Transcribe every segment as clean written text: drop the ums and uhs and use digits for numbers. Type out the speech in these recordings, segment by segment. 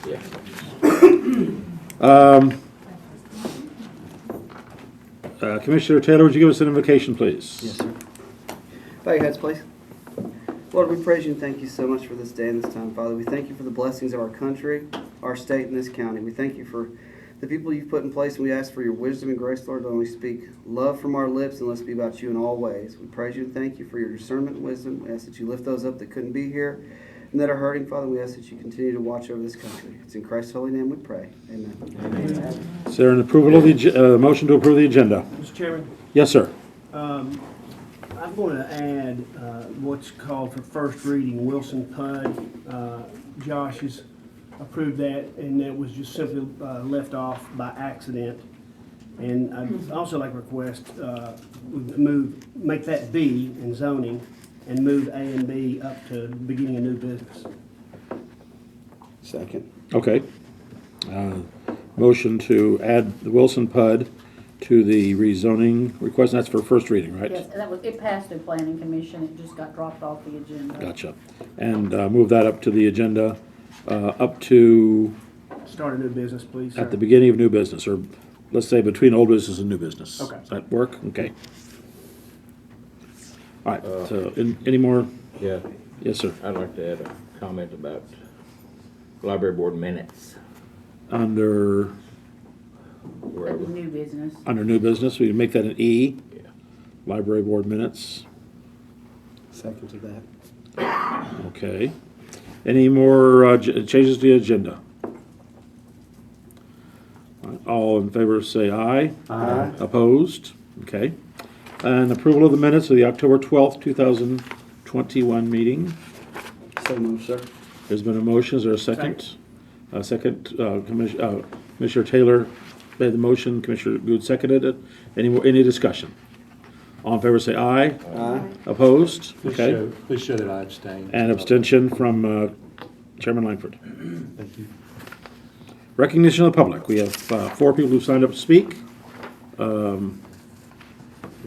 Yes. Commissioner Taylor, would you give us an invocation, please? Yes, sir. Bow your heads, please. Lord, we praise you and thank you so much for this day and this time, Father. We thank you for the blessings of our country, our state, and this county. We thank you for the people you've put in place, and we ask for your wisdom and grace, Lord, to only speak love from our lips and let's be about you in all ways. We praise you and thank you for your discernment and wisdom. We ask that you lift those up that couldn't be here and that are hurting, Father. We ask that you continue to watch over this country. It's in Christ's holy name we pray. Amen. Amen. Is there an approval of the motion to approve the agenda? Mr. Chairman, Yes, sir. I'm going to add what's called for first reading, Wilson Pudd. Josh has approved that, and that was just simply left off by accident. And I'd also like to request make that B in zoning and move A and B up to the beginning of new business. Second. Okay. Motion to add the Wilson Pudd to the rezoning request, and that's for first reading, right? Yes, it passed through planning commission, it just got dropped off the agenda. Gotcha. And move that up to the agenda, up to Start a new business, please, sir. at the beginning of new business, or let's say between old business and new business. Okay. Does that work? Okay. All right, so any more? Yeah, Yes, sir. I'd like to add a comment about library board minutes. Under Wherever. New business. new business, we can make that an E, Yeah. library board minutes. Second to that. Okay. Any more changes to the agenda? All in favor say aye. Aye. Opposed? Okay. And approval of the minutes of the October 12th, 2021 meeting. So moved, sir. There's been a motion. Is there a second? Commissioner Taylor made the motion. Commissioner Good seconded it. Any discussion? All in favor say aye. Aye. Opposed? Please Okay. show that I abstain. And abstention from Chairman Langford. Thank you. Recognition of the public. We have 4 people who've signed up to speak. We'll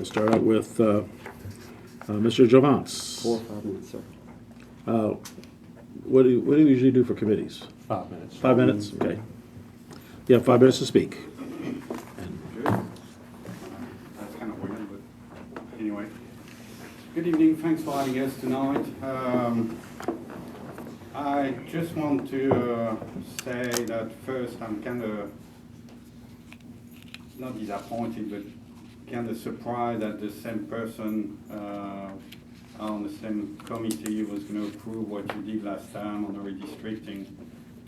start out with Mr. Jovance. 4 or 5 minutes, sir. What do you usually do for committees? 5 minutes. 5 minutes? Okay. You have 5 minutes to speak. That's kind of weird, but anyway. Good evening, thanks for having us tonight. I just want to say that first I'm kind of not disappointed, but kind of surprised that the same person on the same committee was going to approve what you did last time on the redistricting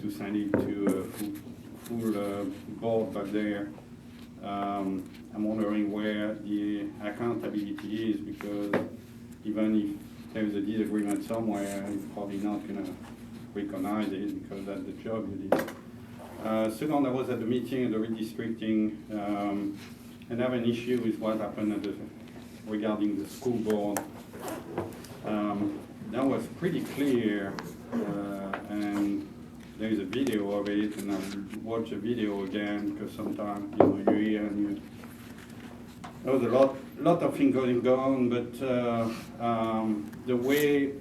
to send it to a full board back there. I'm wondering where the accountability is, because even if there's a disagreement somewhere, you're probably not going to recognize it because that's the job you did. Second, I was at the meeting of the redistricting, and I have an issue with what happened regarding the school board. That was pretty clear, and there is a video of it, and I'll watch the video again because sometimes you hear and there was a lot of things going on, but the way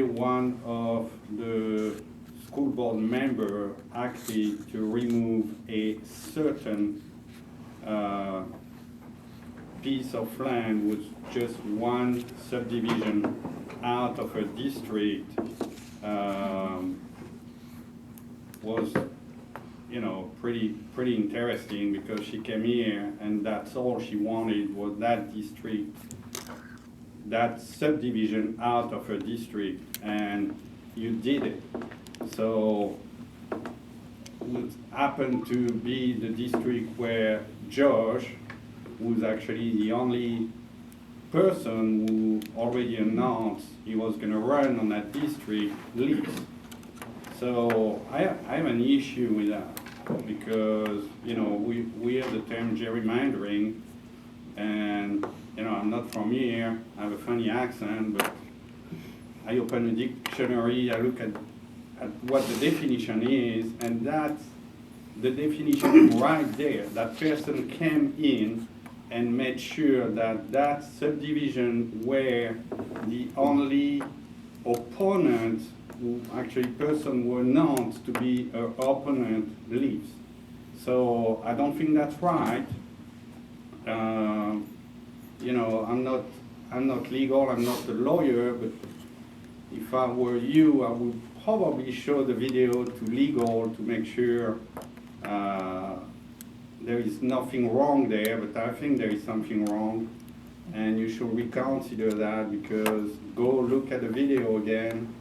one of the school board member acted to remove a certain piece of land was just one subdivision out of a district was, pretty interesting, because she came here and that's all she wanted was that district, that subdivision out of her district, and you did it. So it happened to be the district where Josh, who's actually the only person who already announced he was going to run on that district, lives. So I have an issue with that, because we have the term gerrymandering, and I'm not from here. I have a funny accent, but I open a dictionary, I look at what the definition is, and that's the definition right there. That person came in and made sure that that subdivision where the only opponent who actually person who announced to be her opponent leaves. So I don't think that's right. You know, I'm not legal, I'm not a lawyer, but if I were you, I would probably show the video to legal to make sure there is nothing wrong there, but I think there is something wrong. And you should reconsider that, because go look at the video again.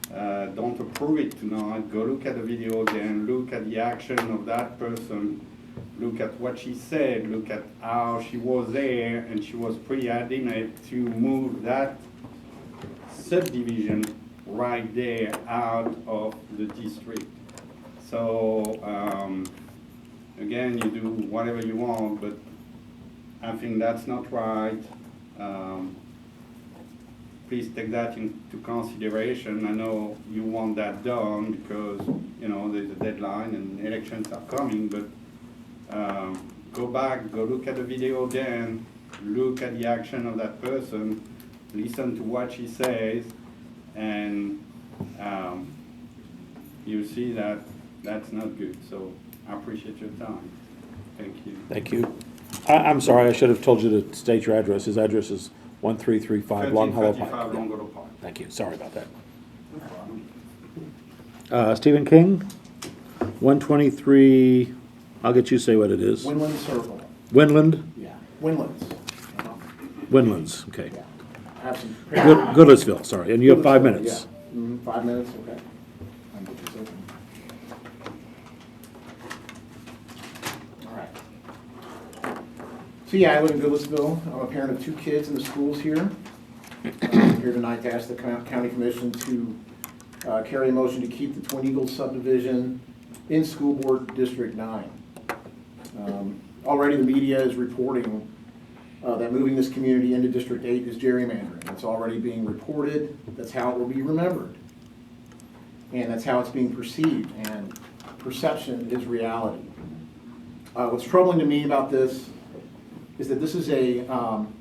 Don't approve it tonight. Go look at the video again. Look at the action of that person. Look at what she said. Look at how she was there, and she was pretty adamant to move that subdivision right there out of the district. So again, you do whatever you want, but I think that's not right. Please take that into consideration. I know you want that done because, you know, there's a deadline and elections are coming, but go back, go look at the video again, look at the action of that person, listen to what she says, and you see that that's not good. So I appreciate your time. Thank you. Thank you. I'm sorry, I should have told you to state your address. His address is 1335 Long Hollow 1355 Pike. Long Hollow Pike. Thank you, sorry about that. Stephen King, 123, I'll get you to say what it is. Winland Circle. Winland? Yeah. Winlands. Winlands, okay. Yeah. I have some. Goodlettsville, sorry, and you have 5 minutes. Yeah. 5 minutes, okay. I'm get this open. All right. So yeah, I live in Goodlettsville. I'm a parent of 2 kids in the schools here. I'm here tonight to ask the county commission to carry a motion to keep the Twin Eagles subdivision in School Board District 9. Already the media is reporting that moving this community into District 8 is gerrymandering. It's already being reported. That's how it will be remembered. And that's how it's being perceived. And perception is reality. What's troubling to me about this is that this is an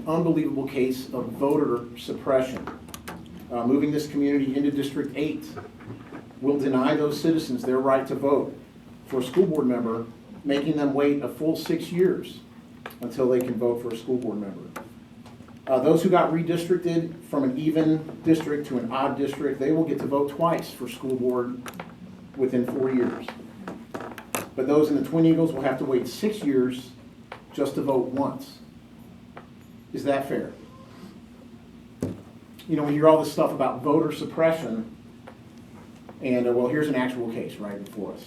unbelievable case of voter suppression. Moving this community into District 8 will deny those citizens their right to vote for a school board member, making them wait a full 6 years until they can vote for a school board member. Those who got redistricted from an even district to an odd district, they will get to vote twice for school board within 4 years. But those in the Twin Eagles will have to wait 6 years just to vote once. Is that fair? You know, we hear all this stuff about voter suppression, and well, here's an actual case right before us.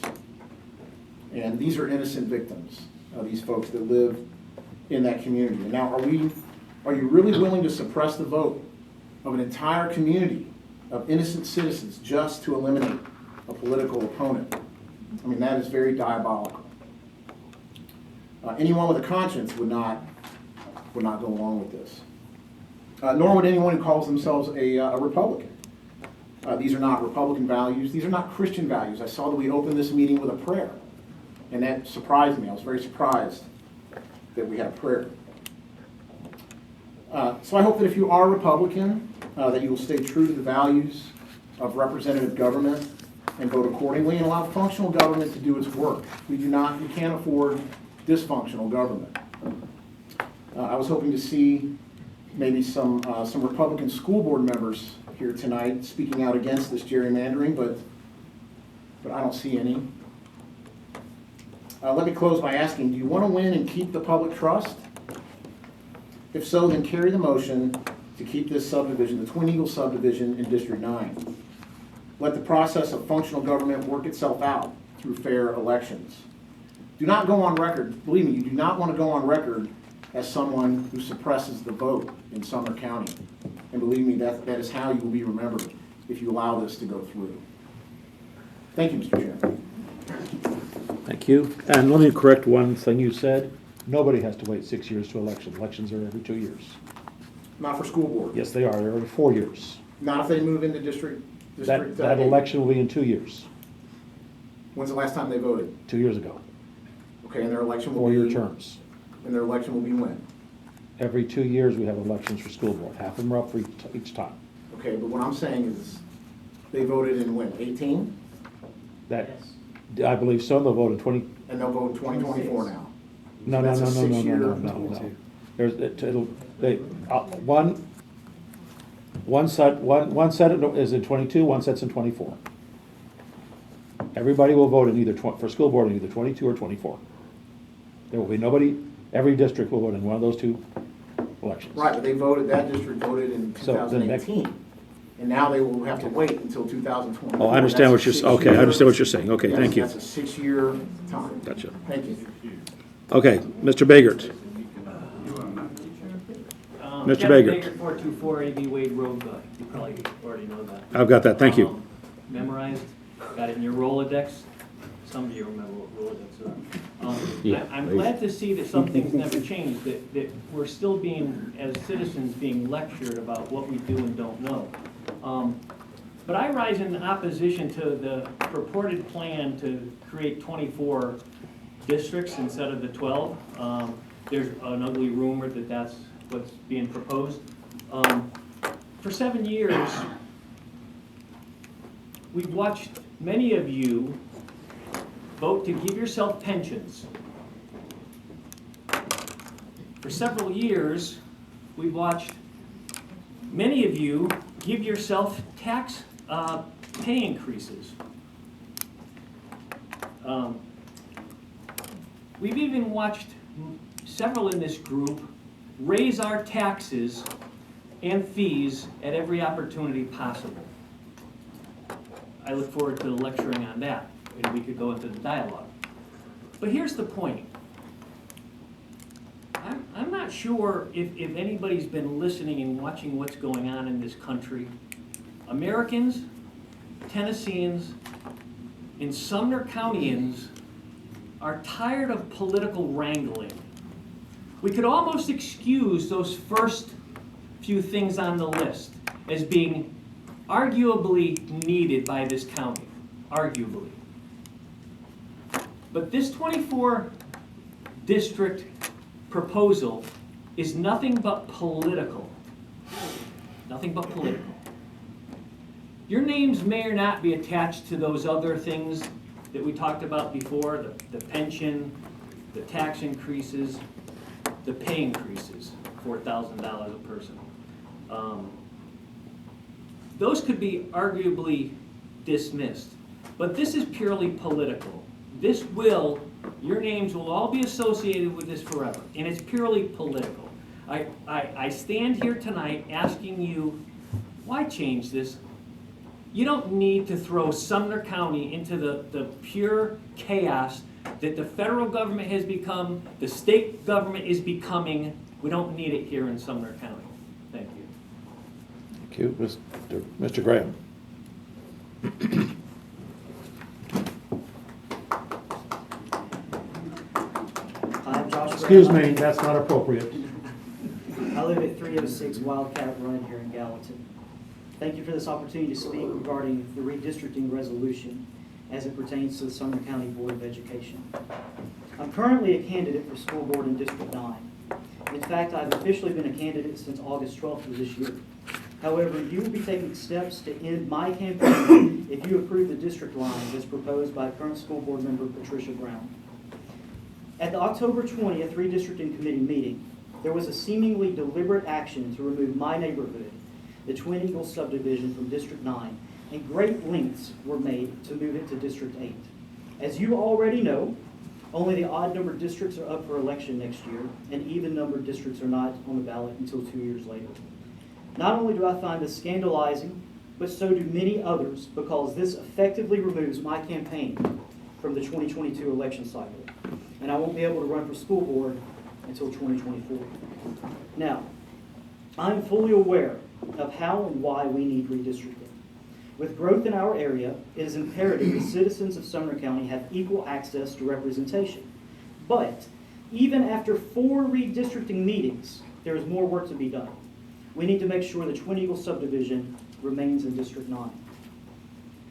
And these are innocent victims, these folks that live in that community. And now, are you really willing to suppress the vote of an entire community of innocent citizens just to eliminate a political opponent? I mean, that is very diabolical. Anyone with a conscience would not go along with this. Nor would anyone who calls themselves a Republican. These are not Republican values. These are not Christian values. I saw that we opened this meeting with a prayer, and that surprised me. I was very surprised that we had a prayer. So I hope that if you are Republican, that you will stay true to the values of representative government and vote accordingly, and allow functional government to do its work. We can't afford dysfunctional government. I was hoping to see maybe some Republican school board members here tonight speaking out against this gerrymandering, but I don't see any. Let me close by asking, do you want to win and keep the public trust? If so, then carry the motion to keep this subdivision, the Twin Eagles subdivision, in District 9. Let the process of functional government work itself out through fair elections. Do not go on record, believe me, you do not want to go on record as someone who suppresses the vote in Sumner County. And believe me, that is how you will be remembered if you allow this to go through. Thank you, Mr. Chairman. Thank you. And let me correct one thing you said. Nobody has to wait 6 years to election. Elections are every 2 years. Not for school board. Yes, they are. They're every 4 years. Not if they move into District That 8. election will be in 2 years. When's the last time they voted? 2 years ago. Okay, and their election will be... 4-year terms. And their election will be when? Every 2 years, we have elections for school board. Half of them are up for each time. Okay, but what I'm saying is, They voted in when, 18? That, I believe so, they'll vote in 20, And they'll vote in 2024 now. no, That's a 6-year- no. There's, it'll, they, one set is in 22, one set's in 24. Everybody will vote in either, for school board in either 22 or 24. There will be nobody, every district will vote in one of those two elections. Right, but they voted, that district voted in So then next- 2018. And now they will have to wait until 2024. Oh, I understand what you're, okay, I understand what you're saying, okay, Yes, thank you. That's a 6-year time. Gotcha. Thank you. Okay, Mr. Bagert. Mr. Kevin Baker. Baker, 424 AB Wade Road, you probably already know that. I've got that, thank you. Memorized, got it in your Rolodex. Some of you remember what Rolodex are. Yeah, I'm please. glad to see that some things never changed, that we're still being, as citizens, being lectured about what we do and don't know. But I rise in opposition to the purported plan to create 24 districts instead of the 12. There's an ugly rumor that that's what's being proposed. For 7 years, we've watched many of you vote to give yourself pensions. For several years, we've watched many of you give yourself tax pay increases. We've even watched several in this group raise our taxes and fees at every opportunity possible. I look forward to lecturing on that, and we could go into the dialogue. But here's the point. I'm not sure if anybody's been listening and watching what's going on in this country. Americans, Tennesseans, and Sumner Countyans are tired of political wrangling. We could almost excuse those first few things on the list as being arguably needed by this county, arguably. But this 24 district proposal is nothing but political. Nothing but political. Your names may or not be attached to those other things that we talked about before, the pension, the tax increases, the pay increases, $4,000 a person. Those could be arguably dismissed, but this is purely political. Your names will all be associated with this forever, and it's purely political. I stand here tonight asking you, why change this? You don't need to throw Sumner County into the pure chaos that the federal government has become, the state government is becoming. We don't need it here in Sumner County. Thank you. Thank you, Mr. Graham. I'm Josh Excuse Brown. me, that's not appropriate. I live at 306 Wildcat Run here in Gallatin. Thank you for this opportunity to speak regarding the redistricting resolution as it pertains to the Sumner County Board of Education. I'm currently a candidate for school board in District 9. In fact, I've officially been a candidate since August 12th of this year. However, you will be taking steps to end my campaign if you approve the district lines as proposed by current school board member Patricia Brown. At the October 20th redistricting committee meeting, there was a seemingly deliberate action to remove my neighborhood, the Twin Eagles subdivision, from District 9, and great lengths were made to move it to District 8. As you already know, only the odd-numbered districts are up for election next year, and even-numbered districts are not on the ballot until 2 years later. Not only do I find this scandalizing, but so do many others, because this effectively removes my campaign from the 2022 election cycle, and I won't be able to run for school board until 2024. Now, I'm fully aware of how and why we need redistricting. With growth in our area, it is imperative that citizens of Sumner County have equal access to representation. But even after 4 redistricting meetings, there is more work to be done. We need to make sure the Twin Eagles subdivision remains in District 9.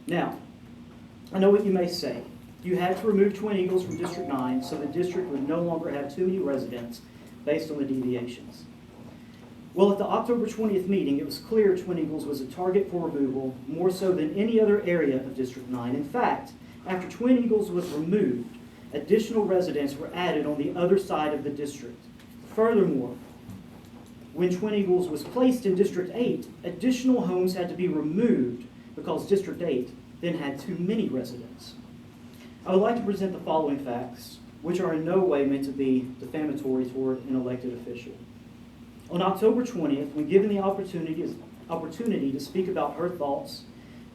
Now, I know what you may say. You had to remove Twin Eagles from District 9 so the district would no longer have too many residents based on the deviations. Well, at the October 20th meeting, it was clear Twin Eagles was a target for removal, more so than any other area of District 9. In fact, after Twin Eagles was removed, additional residents were added on the other side of the district. Furthermore, when Twin Eagles was placed in District 8, additional homes had to be removed because District 8 then had too many residents. I would like to present the following facts, which are in no way meant to be defamatory toward an elected official. On October 20th, when given the opportunity to speak about her thoughts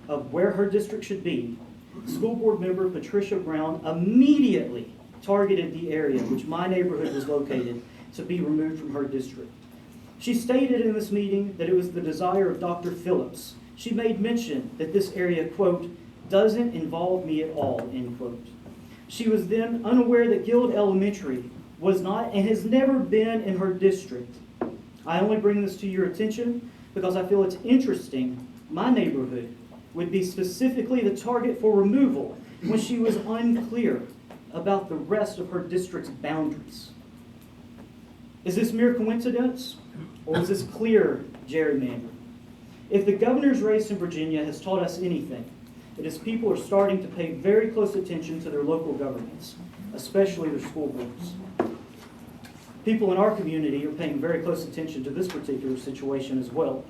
of where her district should be, school board member Patricia Brown immediately targeted the area which my neighborhood was located to be removed from her district. She stated in this meeting that it was the desire of Dr. Phillips. She made mention that this area, quote, doesn't involve me at all, end quote. She was then unaware that Guild Elementary was not and has never been in her district. I only bring this to your attention because I feel it's interesting my neighborhood would be specifically the target for removal when she was unclear about the rest of her district's boundaries. Is this mere coincidence, or is this clear gerrymandering? If the governor's race in Virginia has taught us anything, it is people are starting to pay very close attention to their local governments, especially their school boards. People in our community are paying very close attention to this particular situation as well.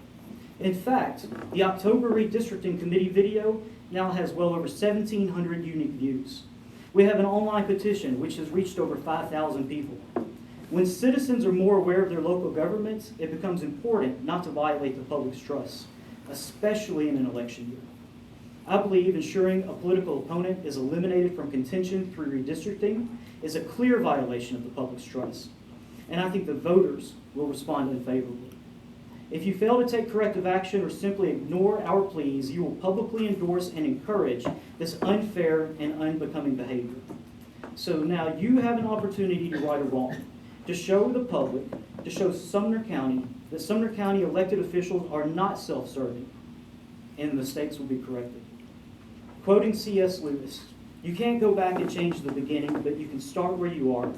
In fact, the October Redistricting Committee video now has well over 1,700 unique views. We have an online petition which has reached over 5,000 people. When citizens are more aware of their local governments, it becomes important not to violate the public's trust, especially in an election year. I believe ensuring a political opponent is eliminated from contention through redistricting is a clear violation of the public's trust, and I think the voters will respond unfavorably. If you fail to take corrective action or simply ignore our pleas, you will publicly endorse and encourage this unfair and unbecoming behavior. So now you have an opportunity to right a wrong, to show the public, to show Sumner County that Sumner County elected officials are not self-serving, and the mistakes will be corrected. Quoting C.S. Lewis, you can't go back and change the beginning, but you can start where you are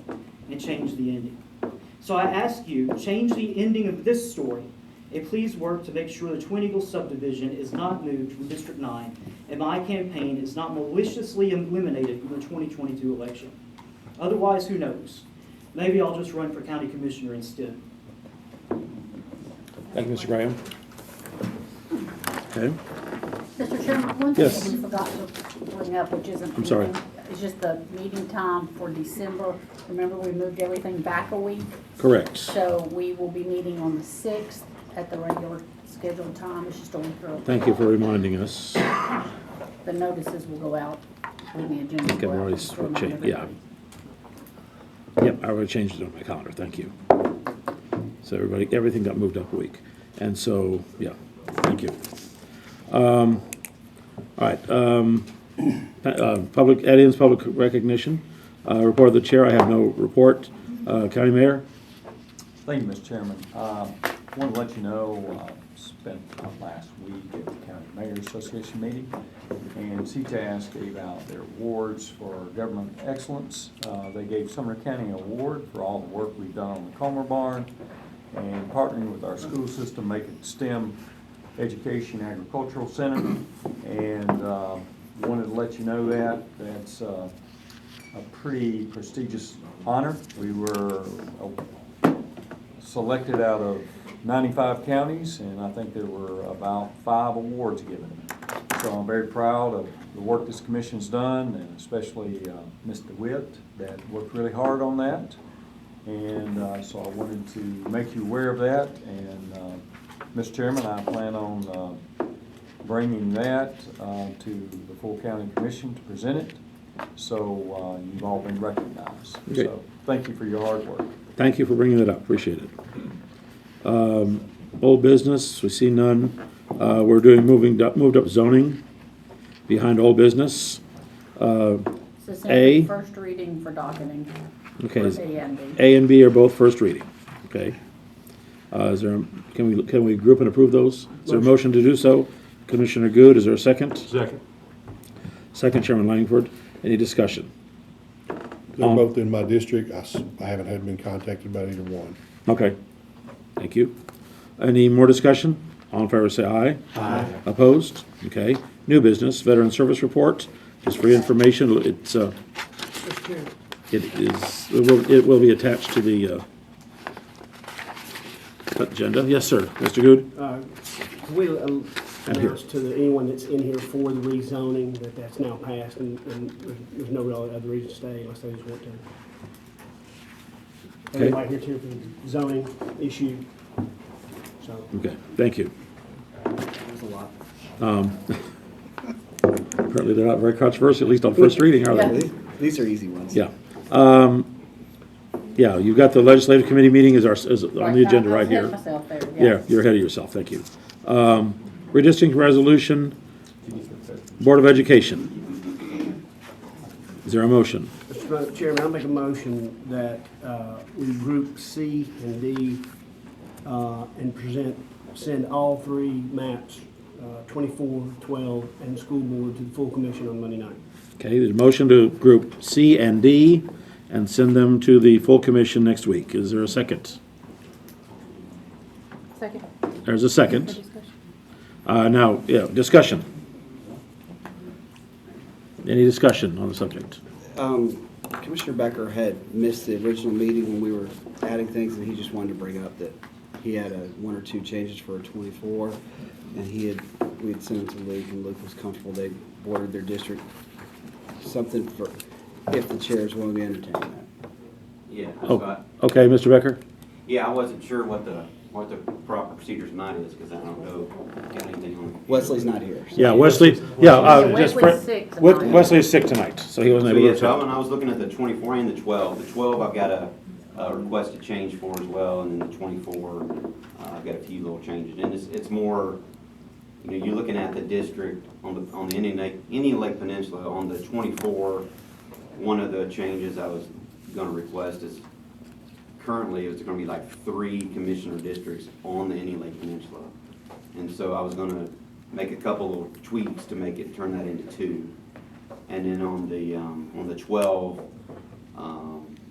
and change the ending. So I ask you, change the ending of this story, and please work to make sure the Twin Eagles subdivision is not moved from District 9, and my campaign is not maliciously eliminated from the 2022 election. Otherwise, who knows? Maybe I'll just run for county commissioner instead. Thank you, Mr. Graham. Okay. Mr. Chairman, one Yes. thing we forgot to bring up, which isn't. I'm sorry. anything, It's just the meeting time for December. Remember, we moved everything back a week, Correct. so we will be meeting on the 6th at the regular scheduled time. It's just a week early. Thank you for reminding us. The notices will go out when the agenda. I think I've already changed, yeah. Yep, I already changed it on my calendar, thank you. So everything got moved up a week. And so, yeah, thank you. All right, public, add-ins, public recognition. Report of the chair, I have no report. County Mayor? Thank you, Mr. Chairman. Want to let you know, spent last week at the County Mayor's Association meeting, and CTAS gave out their awards for government excellence. They gave Sumner County an award for all the work we've done on the Comer Barn and partnering with our school system, making STEM Education Agricultural Center, and wanted to let you know that. That's a pretty prestigious honor. We were selected out of 95 counties, and I think there were about 5 awards given. So I'm very proud of the work this commission's done, and especially Ms. DeWitt that worked really hard on that. And so I wanted to make you aware of that. And Mr. Chairman, I plan on bringing that to the full county commission to present it. So you've all been recognized. Okay. So thank you for your hard work. Thank you for bringing that up, appreciate it. Old business, we see none. We're doing moved up zoning behind old business. So A. simply first reading for docketing. Okay, For is- A and B. A and B are both first reading, okay? Can we group and approve those? Is there a motion to do so? Commissioner Good, is there a second? Second. Second, Chairman Langford. Any discussion? They're both in my district. I haven't been contacted about either one. Okay, thank you. Any more discussion? All in favor say aye. Aye. Opposed? Okay. New business, veteran service report, just for your information, it's, Mr. Chairman. it will be attached to the agenda. Yes, sir. Mr. Good? We announce to anyone that's in here for the rezoning that that's now passed and there's no real other reason to stay unless they just want to. Okay. Everybody here's here for the zoning issue, so. Okay, thank you. There's a lot. Apparently they're not very controversial, at least on first reading, are they? These are easy ones. Yeah. Yeah, you've got the legislative committee meeting is on the agenda right here. Myself there, Yeah, you're ahead of yourself, thank you. Redistricting resolution, Board of Education. Is there a motion? Mr. Chairman, I'll make a motion that we group C and D and send all three maps, 24, 12, and the school board to the full commission on Monday night. Okay, there's a motion to group C and D and send them to the full commission next week. Is there a second? Second. There's a second. Now, yeah, discussion. Any discussion on the subject? Commissioner Becker had missed the original meeting when we were adding things, and he just wanted to bring up that he had one or two changes for a 24, and we had sent them to Luke, and Luke was comfortable they bordered their district. Something for if the chairs want to entertain that. Yeah, Oh, okay, Mr. Becker? yeah, I wasn't sure what the proper procedure tonight is, because I don't know anything on. Wesley's not here. So. Yeah, Wesley, yeah, just, Wesley's sick tonight. Wesley is sick tonight, so he wasn't So able yeah, to. so when I was looking at the 24 and the 12, the 12 I've got a request to change for as well, and then the 24, I've got a few little changes. And it's more, you're looking at the district on the Indian Lake Peninsula. On the 24, one of the changes I was going to request is currently it's going to be like 3 commissioner districts on the Indian Lake Peninsula, and so I was going to make a couple of tweaks to make it turn that into 2. And then on the 12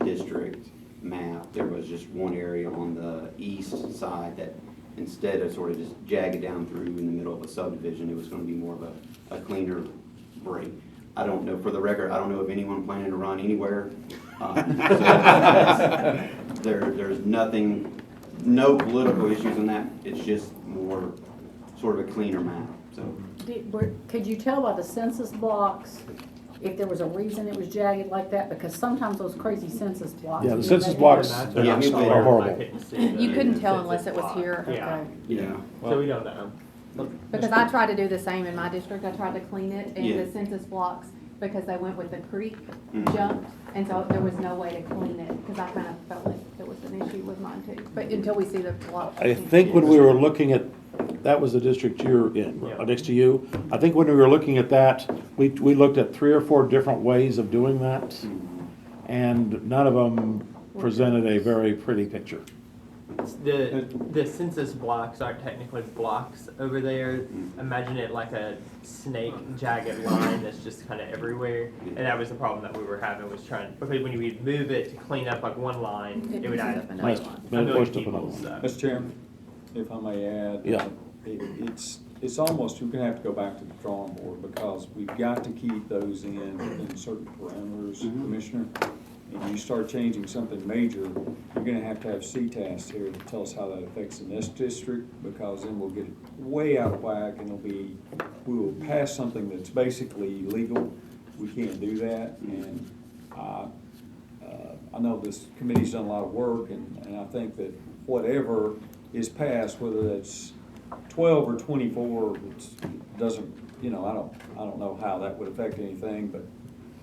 district map, there was just one area on the east side that instead of sort of just jagged down through in the middle of a subdivision, it was going to be more of a cleaner break. I don't know, for the record, I don't know of anyone planning to run anywhere. There's nothing, no political issues in that. It's just more sort of a cleaner map. So Could you tell by the census blocks if there was a reason it was jagged like that? Because sometimes those crazy census blocks. Yeah, the census blocks are horrible. You couldn't tell unless it was here. Yeah. Yeah. So we don't know. Because I tried to do the same in my district. I tried to clean it, and Yeah. the census blocks, because they went with the creek Mhm. jump, and so there was no way to clean it, because I kind of felt like there was an issue with mine too. But until we see the blocks. I think when we were looking at, that was the district you're in, Yeah. next to you. I think when we were looking at that, we looked at 3 or 4 different ways of doing that, and none of them presented a very pretty picture. The census blocks aren't technically blocks over there. Imagine it like a snake jagged line that's just kind of everywhere. And that was the problem that we were having, was trying, because when you would move it to clean up like one line, it would add a Nice. million Pushed up people. another one. So. Mr. Chairman, if I may add. Yeah. It's almost, you're gonna have to go back to the drawing board, because we've got to keep those in certain parameters, Commissioner. And you start changing something major, you're gonna have CTAS here to tell us how that affects in this district, because then we'll get it way out of whack, and we will pass something that's basically illegal. We can't do that, and I know this committee's done a lot of work, and I think that whatever is passed, whether that's 12 or 24, it doesn't, I don't know how that would affect anything, but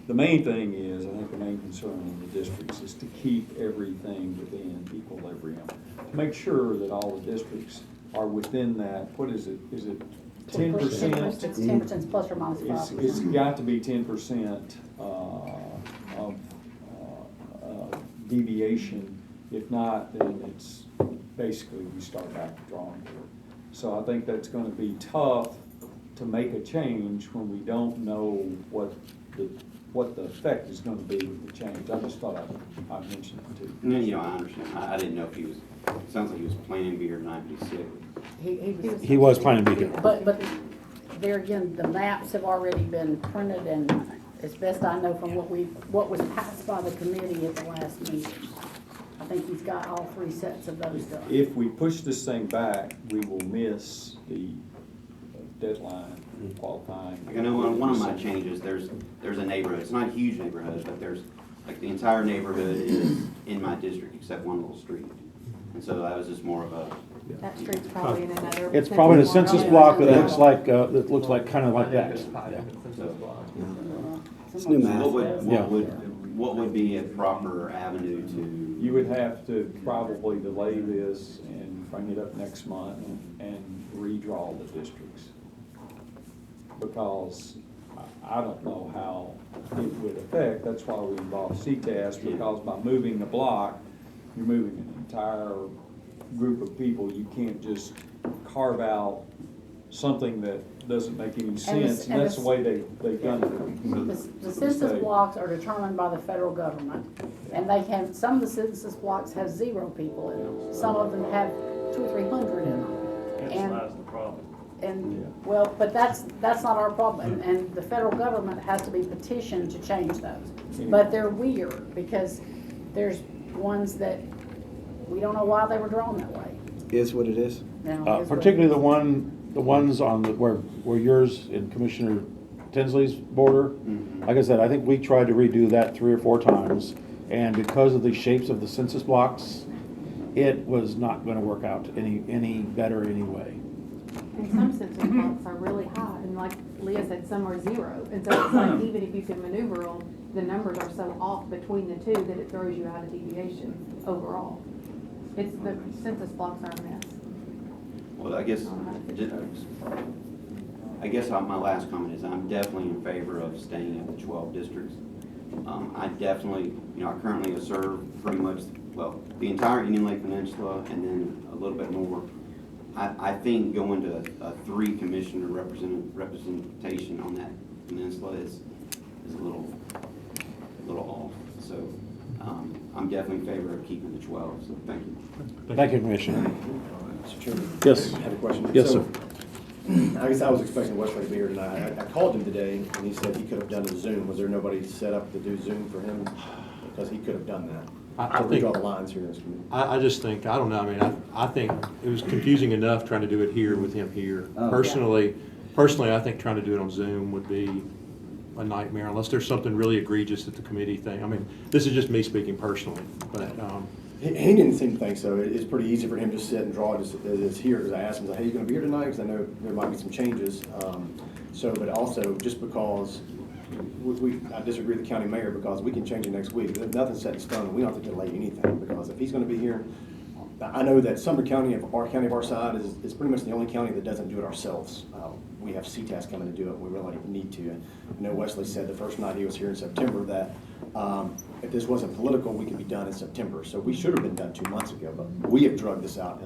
the main thing is, I think the main concern in the districts is to keep everything within equilibrium. To make sure that all the districts are within that, what is it? Is it 10%? It's 10% plus or minus 5%. It's got to be 10% of deviation. If not, then it's basically we start back to drawing board. So I think that's going to be tough to make a change when we don't know what the effect is going to be with the change. I just thought I'd mention it too. I understand. I didn't know if he was Sounds like he was planning to be here tonight, but he's sick. He was planning to be here. But there again, the maps have already been printed, and as best I know from what was passed by the committee at the last meeting, I think he's got all 3 sets of those done. If we push this thing back, we will miss the deadline qualifying. Like I know on one of my changes, there's a neighborhood, it's not a huge neighborhood, but there's, like, the entire neighborhood is in my district except one little street. And so that was just more of a, That street's probably in another. It's probably the census block that Yeah. looks like kind of like I think that. there's 5 different census blocks. It's new math. what would be a proper avenue to? You would have to probably delay this and bring it up next month and redraw the districts. Because I don't know how it would affect, that's why we involved CTAS, because by moving the block, you're moving an entire group of people. You can't just carve out something that doesn't make any sense, and that's the way they've done it. The census blocks are determined by the federal government, and they can, some of the census blocks have 0 people in them. Some of them have 200 or 300 in them. That's the problem. And, well, but that's not our problem, and the federal government has to be petitioned to change those. But they're weird, because there's ones that, we don't know why they were drawn that way. Is what it is. Now, is what it Particularly is. the ones on where yours and Commissioner Tinsley's border. Like I said, I think we tried to redo that 3 or 4 times, and because of the shapes of the census blocks, it was not going to work out any better anyway. And some census blocks are really high, and like Leah said, some are 0. And so it's like, even if you can maneuver them, the numbers are so off between the 2 that it throws you out of deviation overall. It's the census blocks are a mess. Well, I guess my last comment is I'm definitely in favor of staying at the 12 districts. I definitely, I currently serve pretty much, well, the entire Indian Lake Peninsula and then a little bit more. I think going to a 3 commissioner representation on that peninsula is a little off. So I'm definitely in favor of keeping the 12. So thank you. Thank you, Commissioner. Mr. Chairman. Yes. I have a question. Yes, So, sir. I guess I was expecting Wesley to be here tonight. I called him today, and he said he could have done a Zoom. Was there nobody set up to do Zoom for him? Because he could have done that. I To think, redraw the lines here in this community. I just think, I don't know, I mean, I think it was confusing enough trying to do it here with him here. Personally, I think trying to do it on Zoom would be a nightmare unless there's something really egregious at the committee thing. I mean, this is just me speaking personally, but, He didn't seem to think so. It's pretty easy for him to sit and draw it as it is here, because I asked him, hey, you gonna be here tonight? Because I know there might be some changes. But also, just because I disagree with the county mayor, because we can change it next week. There's nothing set in stone. We don't have to delay anything, because if he's gonna be here, I know that Sumner County, of our side, is pretty much the only county that doesn't do it ourselves. We have CTAS coming to do it, and we really need to. I know Wesley said the first night he was here in September that if this wasn't political, we could be done in September. So we should have been done 2 months ago, but we have drugged this out.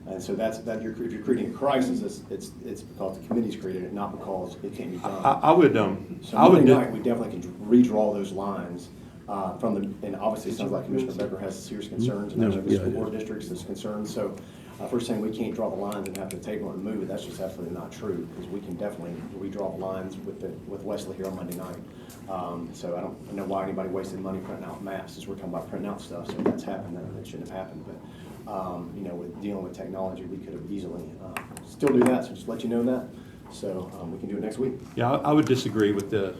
And so if you're creating a crisis, it's because the committee's created it, not because it can't be done. I would, So Monday night, we definitely can redraw those lines and obviously it sounds like Commissioner Becker has serious concerns, and there's the school board districts that's concerned. So if we're saying we can't draw the lines and have to table and move it, that's just absolutely not true, because we can definitely redraw the lines with Wesley here on Monday night. So I don't know why anybody wasted money printing out maps, since we're talking about printing out stuff. So if that's happened, that shouldn't have happened. But with dealing with technology, we could have easily still do that. So just let you know that. So we can do it next week. yeah, I would disagree with the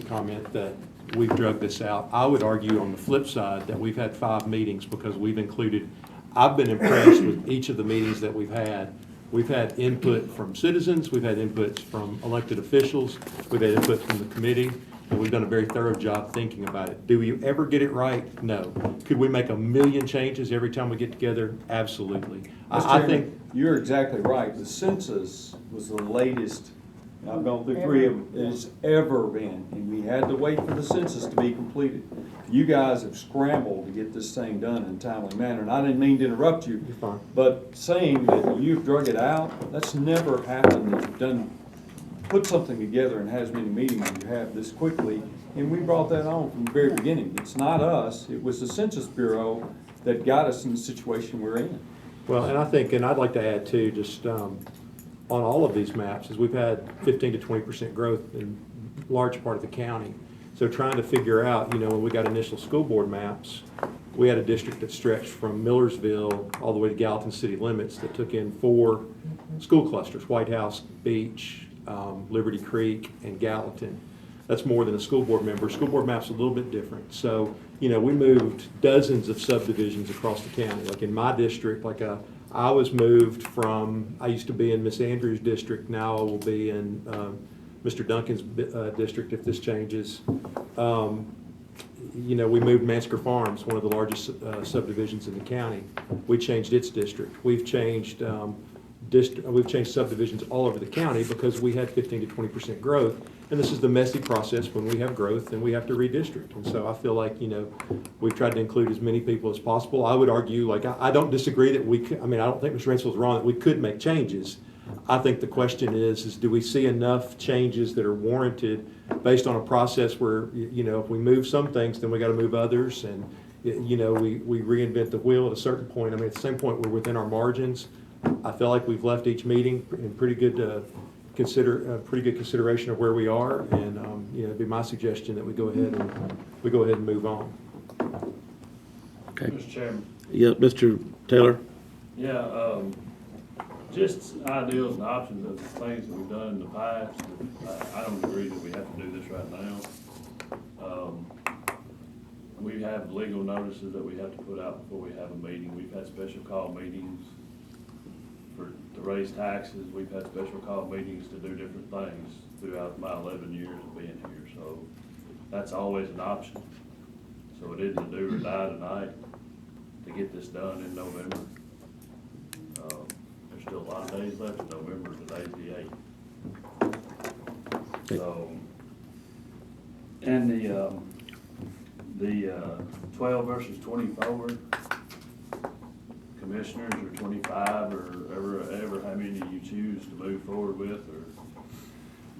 comment that we've drugged this out. I would argue on the flip side that we've had 5 meetings because we've included, I've been impressed with each of the meetings that we've had. We've had input from citizens, we've had inputs from elected officials, we've had input from the committee, and we've done a very thorough job thinking about it. Do we ever get it right? No. Could we make 1,000,000 changes every time we get together? Absolutely. I think You're exactly right. The census was the latest, I've gone through 3 of them, it's ever been. And we had to wait for the census to be completed. You guys have scrambled to get this thing done in a timely manner, and I didn't mean to interrupt you. You're fine. But saying that you've drug it out, that's never happened. You've put something together and had as many meetings as you have this quickly, and we brought that on from the very beginning. It's not us, it was the Census Bureau that got us in the situation we're in. Well, and I think, and I'd like to add too, just on all of these maps, is we've had 15 to 20% growth in large part of the county. So trying to figure out, when we got initial school board maps, we had a district that stretched from Millersville all the way to Gallatin city limits that took in 4 school clusters: White House, Beach, Liberty Creek, and Gallatin. That's more than a school board member. School board map's a little bit different. So, we moved dozens of subdivisions across the county. Like in my district, I was moved from, I used to be in Miss Andrews' district, now I will be in Mr. Duncan's district if this changes. We moved Mansker Farms, one of the largest subdivisions in the county. We changed its district. We've changed subdivisions all over the county because we had 15 to 20% growth. And this is the messy process when we have growth and we have to redistrict. And so I feel like, we've tried to include as many people as possible. I would argue, I don't disagree that we could, I don't think Mr. Rensel's wrong that we could make changes. I think the question is do we see enough changes that are warranted based on a process where, if we move some things, then we got to move others. And, we reinvent the wheel at a certain point. At the same point, we're within our margins. I feel like we've left each meeting in pretty good consideration of where we are, and it'd be my suggestion that we go ahead and move on. Okay. Mr. Chairman. Yeah, Mr. Taylor? Yeah, just ideals and options of the things that we've done in the past. I don't agree that we have to do this right now. We have legal notices that we have to put out before we have a meeting. We've had special call meetings to raise taxes. We've had special call meetings to do different things throughout my 11 years of being here. So that's always an option. So it isn't a do or die tonight to get this done in November. There's still a lot of days left in November. Today's the 8th. So, and the 12 versus 24 commissioners, or 25, or ever how many you choose to move forward with, or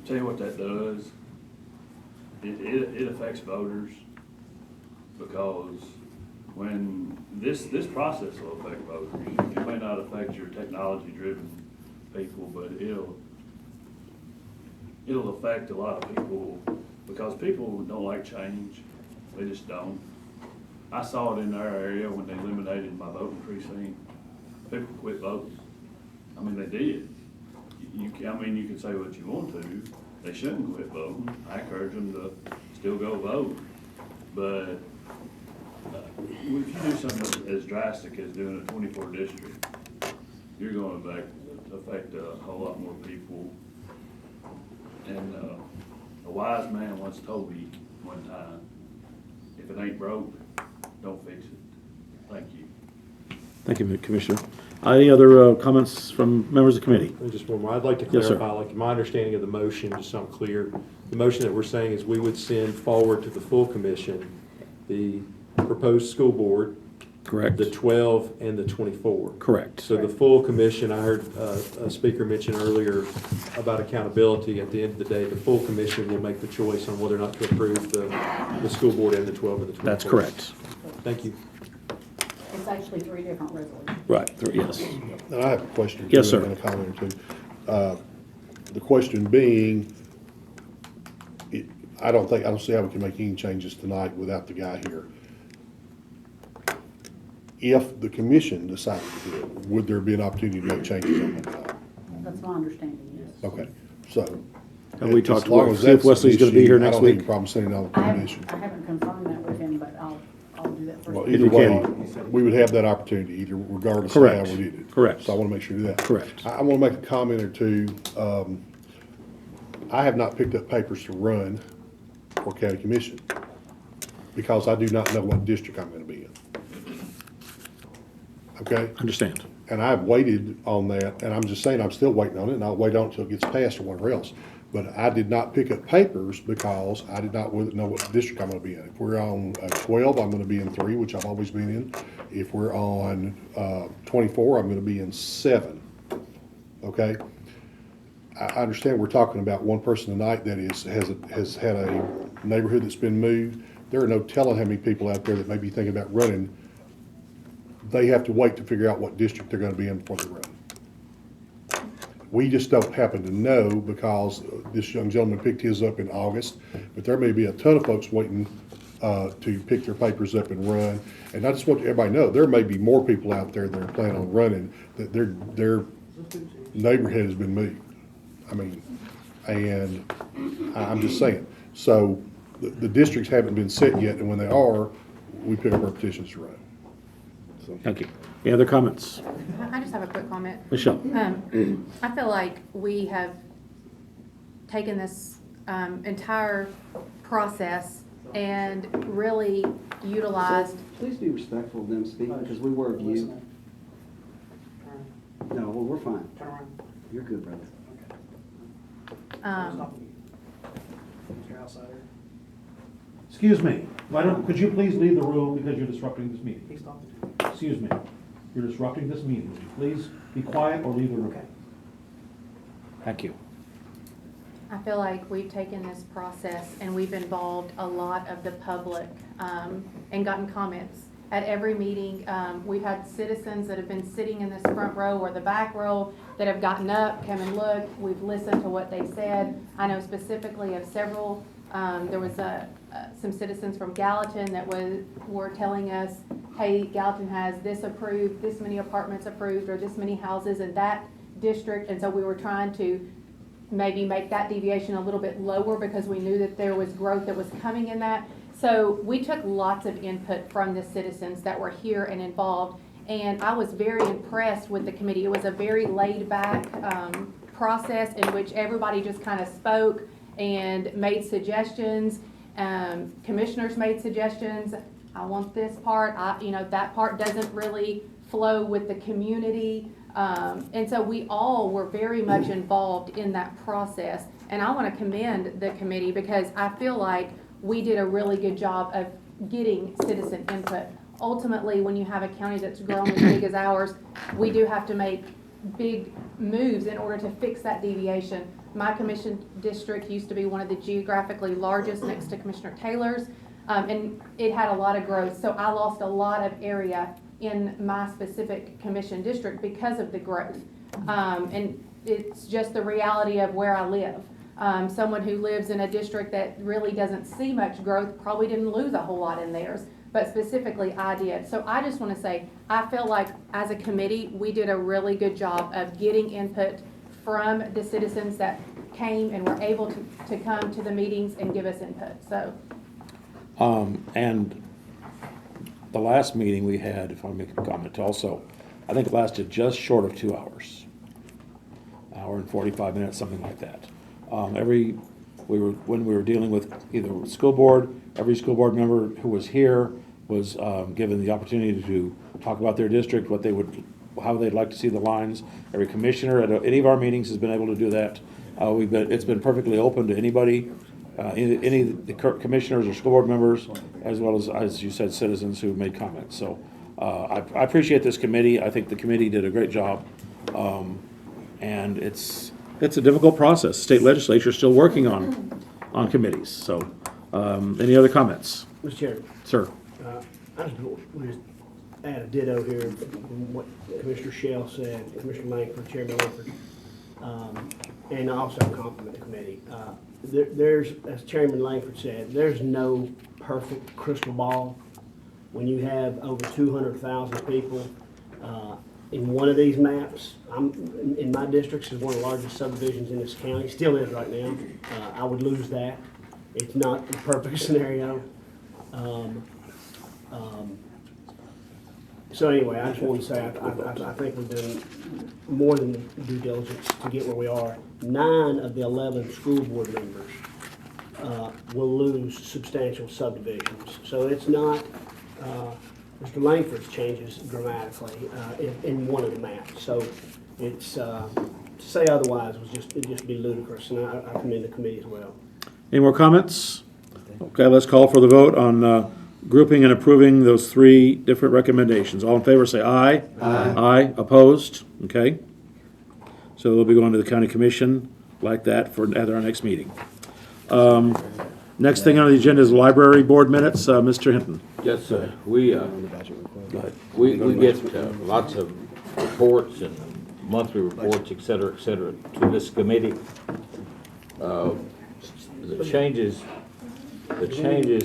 tell you what that does. It affects voters, because when this process will affect voters. It may not affect your technology-driven people, but it'll affect a lot of people, because people don't like change. They just don't. I saw it in our area when they eliminated my voting precinct. People quit voting. They did. You can say what you want to. They shouldn't quit voting. I encourage them to still go vote. But if you do something as drastic as doing a 24 district, you're going to affect a whole lot more people. And a wise man once told me one time, if it ain't broke, don't fix it. Thank you. Thank you, Commissioner. Any other comments from members of the committee? Just one more. I'd like to Yes, sir. clarify, my understanding of the motion, just so I'm clear. The motion that we're saying is we would send forward to the full commission the proposed school board. Correct. The 12 and the 24. Correct. So the full commission, I heard a speaker mention earlier about accountability. At the end of the day, the full commission will make the choice on whether or not to approve the school board and the 12 and the 24. That's correct. Thank you. It's actually 3 different resolutions. Right, yes. And I have a question. Yes, too, sir. And a comment or two. The question being, I don't see how we can make any changes tonight without the guy here. If the commission decided to do it, would there be an opportunity to make changes on that night? That's my understanding, yes. Okay, so. Have we as talked long about- as see if that's an Wesley's gonna be issue, here next I don't have week? any problem sending it on the I commission. haven't confirmed that with him, but I'll do that first. Well, If either you way, can. we would have that opportunity, either regardless of Correct. how we did it. Correct. So I want to make sure of that. Correct. I want to make a comment or two. I have not picked up papers to run for county commission because I do not know what district I'm going to be in. Okay? Understand. And I've waited on that, and I'm just saying I'm still waiting on it, and I'll wait on it until it gets passed or whatever else. But I did not pick up papers because I did not know what district I'm going to be in. If we're on 12, I'm going to be in 3, which I've always been in. If we're on 24, I'm going to be in 7. Okay? I understand we're talking about one person tonight that has had a neighborhood that's been moved. There are no telling how many people out there that may be thinking about running they have to wait to figure out what district they're gonna be in before they run. We just don't happen to know because this young gentleman picked his up in August, but there may be a ton of folks waiting to pick their papers up and run. And I just want everybody to know, there may be more people out there that are planning on running, that their neighborhood has been moved. I mean, and I'm just saying. So the districts haven't been set yet, and when they are, we pick up our petitions to run. So. Thank you. Any other comments? I just have a quick comment. Michelle? I feel like we have taken this entire process and really utilized. Please be respectful of them speaking, because we were of you. No, well, we're fine. Turn around. You're good, brother. You're outside here. Excuse me, could you please leave the room because you're disrupting this meeting? He's talking. Excuse me, you're disrupting this meeting. Would you please be quiet or leave the room? Okay. Thank you. I feel like we've taken this process and we've involved a lot of the public and gotten comments. At every meeting, we've had citizens that have been sitting in this front row or the back row that have gotten up, come and looked. We've listened to what they said. I know specifically of several, there was some citizens from Gallatin that were telling us, hey, Gallatin has this approved, this many apartments approved, or this many houses in that district. And so we were trying to maybe make that deviation a little bit lower because we knew that there was growth that was coming in that. So we took lots of input from the citizens that were here and involved, and I was very impressed with the committee. It was a very laid-back process in which everybody just kind of spoke and made suggestions. Commissioners made suggestions. I want this part. That part doesn't really flow with the community. And so we all were very much involved in that process. And I want to commend the committee because I feel like we did a really good job of getting citizen input. Ultimately, when you have a county that's grown as big as ours, we do have to make big moves in order to fix that deviation. My commission district used to be one of the geographically largest next to Commissioner Taylor's, and it had a lot of growth. So I lost a lot of area in my specific commission district because of the growth. And it's just the reality of where I live. Someone who lives in a district that really doesn't see much growth probably didn't lose a whole lot in theirs, but specifically I did. So I just want to say, I feel like as a committee, we did a really good job of getting input from the citizens that came and were able to come to the meetings and give us input. So. And the last meeting we had, if I make a comment also, I think it lasted just short of 2 hours. Hour and 45 minutes, something like that. When we were dealing with either school board, every school board member who was here was given the opportunity to talk about their district, how they'd like to see the lines. Every commissioner at any of our meetings has been able to do that. It's been perfectly open to anybody, any of the commissioners or school board members, as well as you said, citizens who made comments. So I appreciate this committee. I think the committee did a great job, and it's a difficult process. State legislature is still working on committees. So any other comments? Mr. Chairman. Sir. I just want to add a ditto here from what Commissioner Shell said, Commissioner Langford, Chairman Langford, and also compliment the committee. There's, as Chairman Langford said, there's no perfect crystal ball. When you have over 200,000 people in one of these maps, in my district, is one of the largest subdivisions in this county, still is right now. I would lose that. It's not the perfect scenario. So anyway, I just want to say, I think we've done more than due diligence to get where we are. 9 of the 11 school board members will lose substantial subdivisions. So it's not, Mr. Langford's changes dramatically in one of the maps. So it's, to say otherwise it'd just be ludicrous, and I commend the committee as well. Any more comments? Okay, let's call for the vote on grouping and approving those 3 different recommendations. All in favor say aye. Aye. Aye. Opposed? Okay. So they'll be going to the county commission like that at our next meeting. Next thing on the agenda is library board minutes. Mr. Hinton. Yes, sir. We get lots of reports and monthly reports, et cetera, to this committee. The changes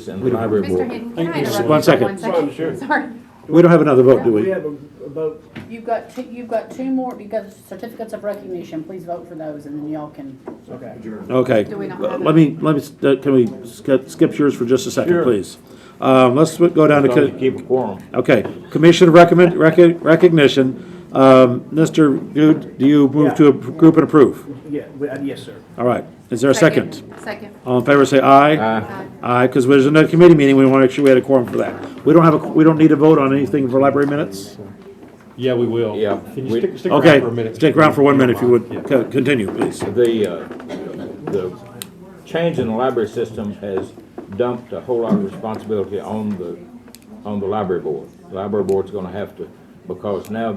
in the library Mr. board. Hinton, can I interrupt you One for second. 1 second? Sure. Sorry. We don't have another vote, do We we? have a vote. You've got two more, you've got certificates of recognition, please vote for those, and then y'all can. Okay. Okay. Do we not have Let me, can we skip yours for just a second, Sure. please? Let's go down As long as you to, keep a quorum. okay, commission recognition. Mr. Good, do you move to group and approve? Yeah, yes, sir. All right. Is there a second? Second. All in favor, say aye. Aye. Aye, because there's another committee meeting, we want to make sure we had a quorum for that. We don't need to vote on anything for library minutes? Yeah, we will. Yeah, Can you we- stick around Okay, for a minute? stick around for 1 minute if you would. Yeah. Continue, please. The change in the library system has dumped a whole lot of responsibility on the library board. The library board's gonna have to, because now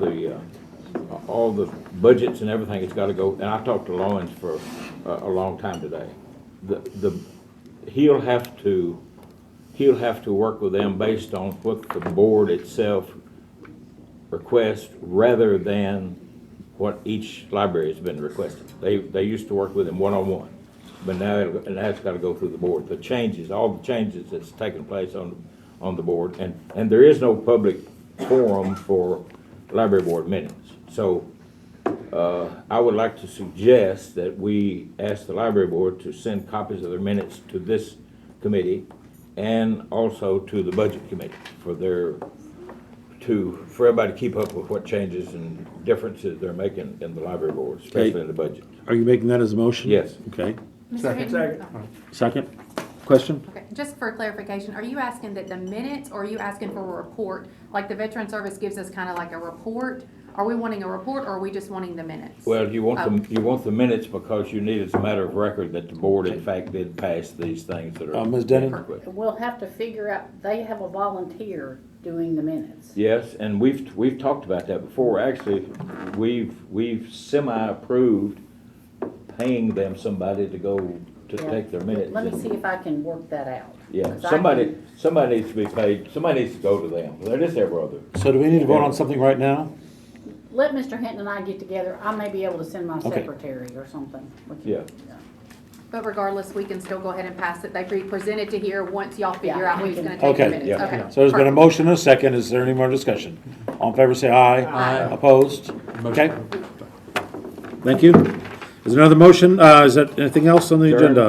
all the budgets and everything has gotta go, and I talked to Lawrence for a long time today. He'll have to work with them based on what the board itself requests rather than what each library has been requesting. They used to work with him one-on-one, but now it's got to go through the board. All the changes that's taken place on the board, and there is no public forum for library board minutes. So I would like to suggest that we ask the library board to send copies of their minutes to this committee and also to the budget committee for everybody to keep up with what changes and differences they're making in the library board, especially in the budget. Are you making that as a motion? Yes. Okay. Mr. Hinton? Second. Second? Question? Okay, just for clarification, are you asking that the minutes, or are you asking for a report? Like the Veteran Service gives us kind of like a report? Are we wanting a report, or are we just wanting the minutes? Well, you want the minutes because you need as a matter of record that the board in fact did pass these things that are. Ms. Denon? We'll have to figure out, they have a volunteer doing the minutes. Yes, and we've talked about that before. Actually, we've semi-approved paying them somebody to go to Yeah. take their minutes. Let me see if I can work that out. Yeah, 'Cause I somebody can- needs to be paid, somebody needs to go to them. They're just their brother. So do we need to vote on something right now? Let Mr. Hinton and I get together, I may be able to send my Okay. secretary or something. We can- Yeah. But regardless, we can still go ahead and pass it. They be presented to here once y'all figure Yeah, out who's we gonna can- take the Okay, minutes. yeah. Okay. So there's been a perfect. motion and a second. Is there any more discussion? All in favor, say aye. Aye. Opposed? Okay. Thank you. Is there another motion? Is that anything else on the Sure. agenda?